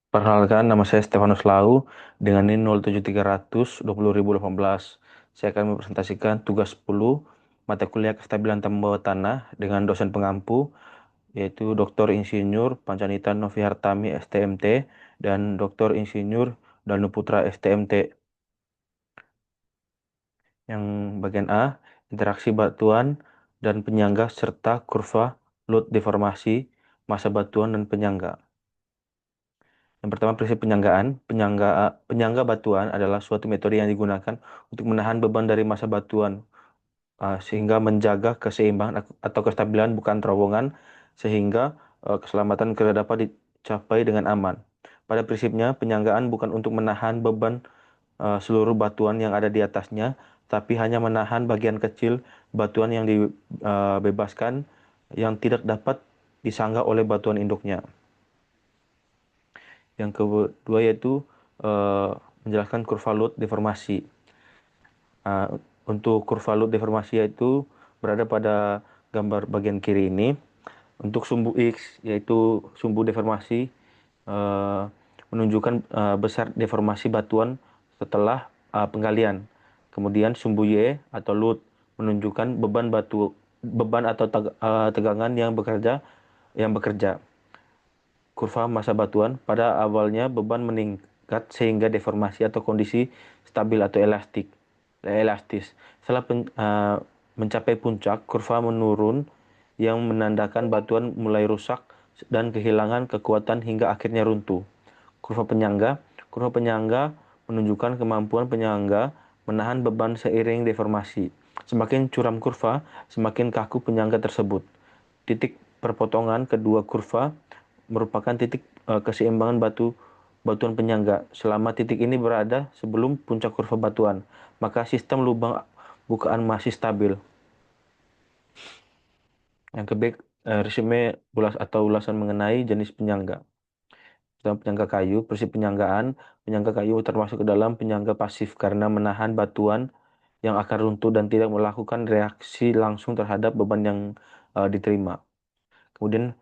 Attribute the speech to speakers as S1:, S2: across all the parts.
S1: Perkenalkan, nama saya Stefanus Lau dengan NIM 07300 20018. Saya akan mempresentasikan tugas 10 mata kuliah kestabilan tambang bawah tanah dengan dosen pengampu yaitu Dr. Insinyur Panjanitan Novi Hartami STMT dan Dr. Insinyur Danu Putra STMT. Yang bagian A, interaksi batuan dan penyangga serta kurva load deformasi massa batuan dan penyangga. Yang pertama, prinsip penyanggaan. Penyangga batuan adalah suatu metode yang digunakan untuk menahan beban dari massa batuan, sehingga menjaga keseimbangan atau kestabilan bukan terowongan, sehingga keselamatan kerja dapat dicapai dengan aman. Pada prinsipnya, penyanggaan bukan untuk menahan beban seluruh batuan yang ada di atasnya, tapi hanya menahan bagian kecil batuan yang dibebaskan yang tidak dapat disanggah oleh batuan induknya. Yang kedua yaitu menjelaskan kurva load deformasi. Untuk kurva load deformasi yaitu berada pada gambar bagian kiri ini. Untuk sumbu X yaitu sumbu deformasi uh, menunjukkan besar deformasi batuan setelah penggalian. Kemudian sumbu Y atau load menunjukkan beban atau tegangan yang bekerja. Kurva massa batuan, pada awalnya beban meningkat sehingga deformasi atau kondisi stabil atau elastis. Setelah mencapai puncak, kurva menurun yang menandakan batuan mulai rusak dan kehilangan kekuatan hingga akhirnya runtuh. Kurva penyangga. Kurva penyangga menunjukkan kemampuan penyangga menahan beban seiring deformasi. Semakin curam kurva, semakin kaku penyangga tersebut. Titik perpotongan kedua kurva merupakan titik keseimbangan batuan penyangga. Selama titik ini berada sebelum puncak kurva batuan, maka sistem lubang bukaan masih stabil. Yang kedua, resume atau ulasan mengenai jenis penyangga. Pertama, penyangga kayu. Prinsip penyanggaan. Penyangga kayu termasuk ke dalam penyangga pasif karena menahan batuan yang akan runtuh dan tidak melakukan reaksi langsung terhadap beban yang diterima. Kemudian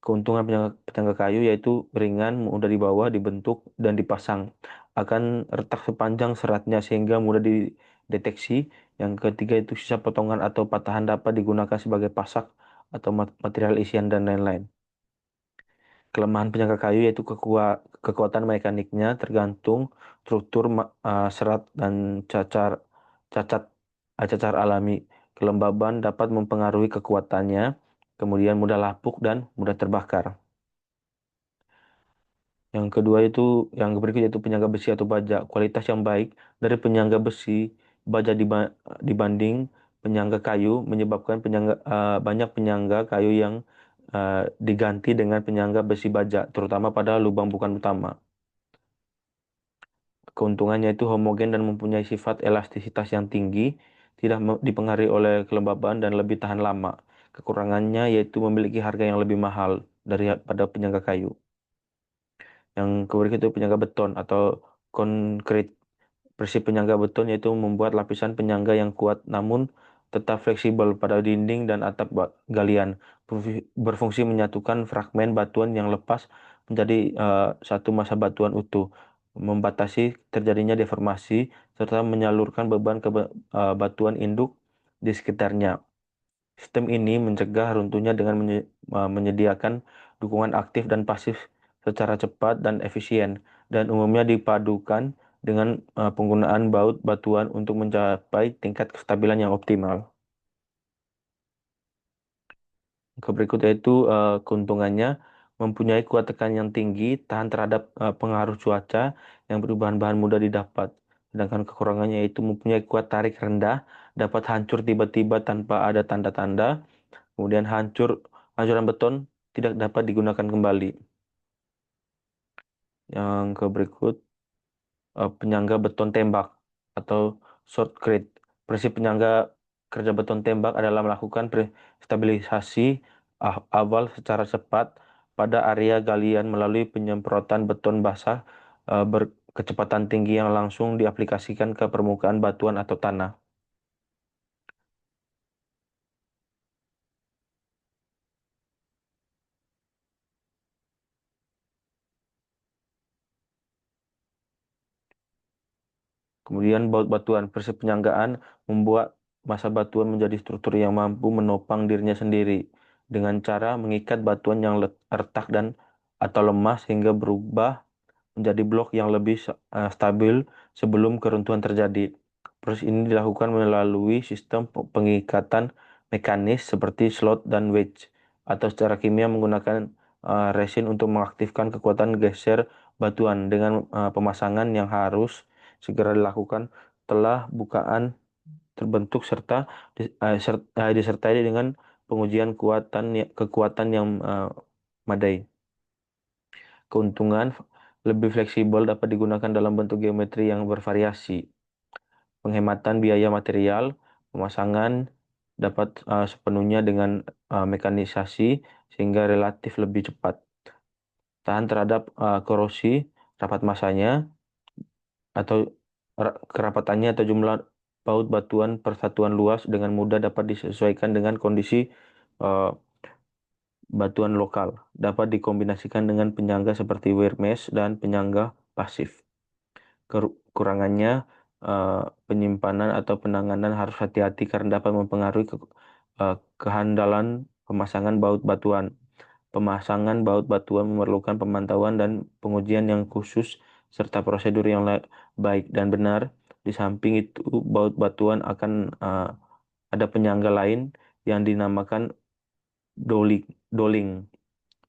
S1: keuntungan penyangga kayu yaitu ringan, mudah dibawa, dibentuk, dan dipasang. Akan retak sepanjang seratnya sehingga mudah dideteksi. Yang ketiga itu sisa potongan atau patahan dapat digunakan sebagai pasak atau material isian dan lain-lain. Kelemahan penyangga kayu yaitu kekuatan mekaniknya tergantung struktur serat dan cacat cacar alami. Kelembaban dapat mempengaruhi kekuatannya, kemudian mudah lapuk dan mudah terbakar. Yang kedua itu, yang berikut yaitu penyangga besi atau baja. Kualitas yang baik dari penyangga besi baja dibanding penyangga kayu menyebabkan banyak penyangga kayu yang diganti dengan penyangga besi baja, terutama pada lubang bukan utama. Keuntungannya itu homogen dan mempunyai sifat elastisitas yang tinggi, tidak dipengaruhi oleh kelembaban dan lebih tahan lama. Kekurangannya yaitu memiliki harga yang lebih mahal daripada penyangga kayu. Yang berikut itu penyangga beton atau konkrit. Prinsip penyangga beton yaitu membuat lapisan penyangga yang kuat namun tetap fleksibel pada dinding dan atap galian. Berfungsi menyatukan fragmen batuan yang lepas menjadi satu massa batuan utuh, membatasi terjadinya deformasi, serta menyalurkan beban ke batuan induk di sekitarnya. Sistem ini mencegah runtuhnya dengan menyediakan dukungan aktif dan pasif secara cepat dan efisien, dan umumnya dipadukan dengan penggunaan baut batuan untuk mencapai tingkat kestabilan yang optimal. Berikut yaitu keuntungannya mempunyai kuat tekan yang tinggi, tahan terhadap pengaruh cuaca yang berbahan-bahan mudah didapat. Sedangkan kekurangannya yaitu mempunyai kuat tarik rendah, dapat hancur tiba-tiba tanpa ada tanda-tanda. Kemudian hancuran beton tidak dapat digunakan kembali. Yang berikut penyangga beton tembak atau shotcrete. Prinsip penyangga kerja beton tembak adalah melakukan stabilisasi awal secara cepat pada area galian melalui penyemprotan beton basah berkecepatan tinggi yang langsung diaplikasikan ke permukaan batuan atau tanah. Kemudian baut batuan, prinsip penyanggaan membuat massa batuan menjadi struktur yang mampu menopang dirinya sendiri dengan cara mengikat batuan yang retak dan atau lemah sehingga berubah menjadi blok yang lebih stabil sebelum keruntuhan terjadi. Proses ini dilakukan melalui sistem pengikatan mekanis seperti slot dan wedge atau secara kimia menggunakan resin untuk mengaktifkan kekuatan geser batuan dengan pemasangan yang harus segera dilakukan setelah bukaan terbentuk serta disertai dengan pengujian kekuatan yang madai. Keuntungan lebih fleksibel dapat digunakan dalam bentuk geometri yang bervariasi. Penghematan biaya material, pemasangan dapat sepenuhnya dengan mekanisasi sehingga relatif lebih cepat. Tahan terhadap korosi, rapat masanya atau kerapatannya atau jumlah baut batuan persatuan luas dengan mudah dapat disesuaikan dengan kondisi eh, batuan lokal. Dapat dikombinasikan dengan penyangga seperti wire mesh dan penyangga pasif. Kekurangannya penyimpanan atau penanganan harus hati-hati karena dapat mempengaruhi kehandalan pemasangan baut batuan. Pemasangan baut batuan memerlukan pemantauan dan pengujian yang khusus serta prosedur yang baik dan benar. Di samping itu, baut batuan akan ada penyangga lain yang dinamakan doling. Doling.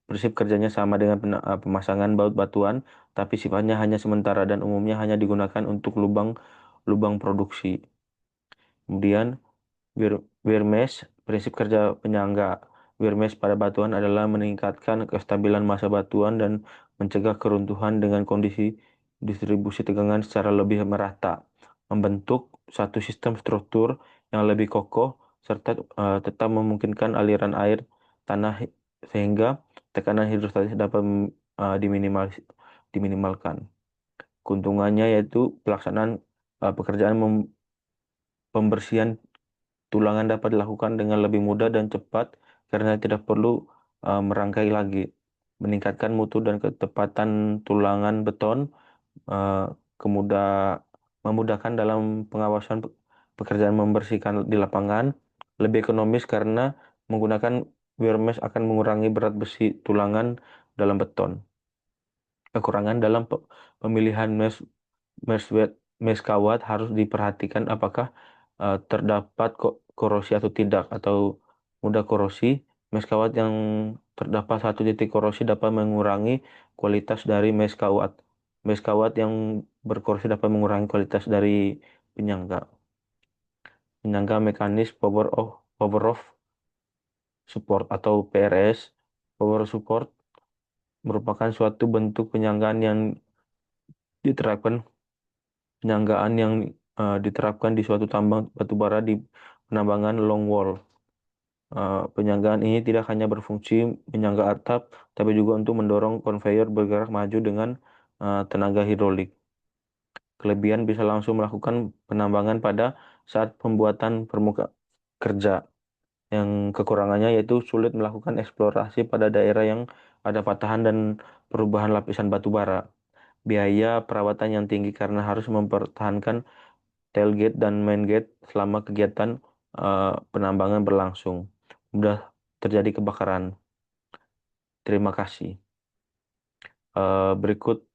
S1: Prinsip kerjanya sama dengan pemasangan baut batuan, tapi sifatnya hanya sementara dan umumnya hanya digunakan untuk lubang produksi. Kemudian wire mesh, prinsip kerja penyangga. Wire mesh pada batuan adalah meningkatkan kestabilan massa batuan dan mencegah keruntuhan dengan kondisi distribusi tegangan secara lebih merata, membentuk satu sistem struktur yang lebih kokoh serta tetap memungkinkan aliran air tanah sehingga tekanan hidrostatis dapat diminimalkan. Keuntungannya yaitu pelaksanaan pekerjaan pembersihan tulangan dapat dilakukan dengan lebih mudah dan cepat karena tidak perlu merangkai lagi, meningkatkan mutu dan ketepatan tulangan beton, uh, kemudah memudahkan dalam pengawasan pekerjaan membersihkan di lapangan, lebih ekonomis karena menggunakan wire mesh akan mengurangi berat besi tulangan dalam beton. Kekurangan dalam pemilihan mesh kawat harus diperhatikan apakah terdapat korosi atau tidak atau mudah korosi. Mesh kawat yang terdapat satu titik korosi dapat mengurangi kualitas dari mesh kawat. Mesh kawat yang berkorosi dapat mengurangi kualitas dari penyangga. Penyangga mekanis power of support atau PRS. Power support merupakan suatu bentuk diterapkan penyanggaan yang diterapkan di suatu tambang batubara di penambangan longwall. Penyanggaan ini tidak hanya berfungsi menyangga atap, tapi juga untuk mendorong konveyor bergerak maju dengan tenaga hidrolik. Kelebihan bisa langsung melakukan penambangan pada saat pembuatan permukaan kerja. Yang kekurangannya yaitu sulit melakukan eksplorasi pada daerah yang ada patahan dan perubahan lapisan batu bara. Biaya perawatan yang tinggi karena harus mempertahankan tailgate dan main gate selama kegiatan penambangan berlangsung. Mudah terjadi kebakaran. Terima kasih. Berikut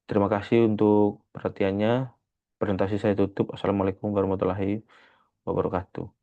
S1: terima kasih untuk perhatiannya. Presentasi saya tutup. Assalamualaikum warahmatullahi wabarakatuh.